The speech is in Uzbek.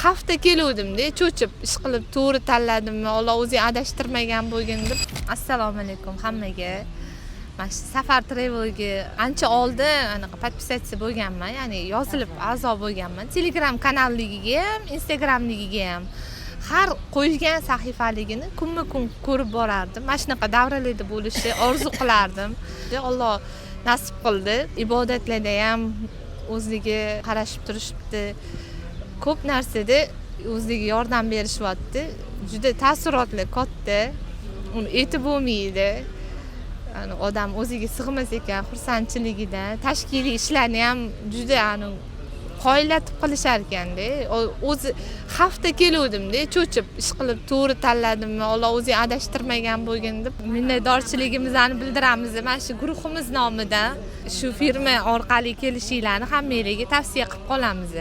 hafta keluvdim-da, cho'chib ish qilib to'g'ri tanladimmi, Alloh o'zi adashtirmagan bo'lgin deb. Assalomu alaykum hammaga. Mana shu Safar Travelga ancha oldin anaqa podpisatsiya bo'lganman, ya'ni yozilib a'zo bo'lganman. Telegram kanalligiga ham, Instagramligiga ham har qo'ygan sahifaligini kunma-kun ko'rib borardim. Mana shunaqa davralarda bo'lishni orzu qilardim. Alloh nasib qildi. Ibodatlarda ham o'ziga qarashib turishibdi. Ko'p narsada o'ziga yordam berishyapti. Juda taassurotli, katta. Uni aytib bo'lmaydi. Odam o'ziga sig'mas ekan xursandchiligidan. Tashkiliy ishlarni ham juda qoyillatib qilishar ekanda. O'zi hafta keluvdim-da, cho'chib ish qilib to'g'ri tanladimmi, Alloh o'zi adashtirmagan bo'lgin deb minnatdorchiligimizni bildiramiz. Mana shu guruhimiz nomidan shu firma orqali kelishinglarni hammangizga tavsiya qilib qolamiz.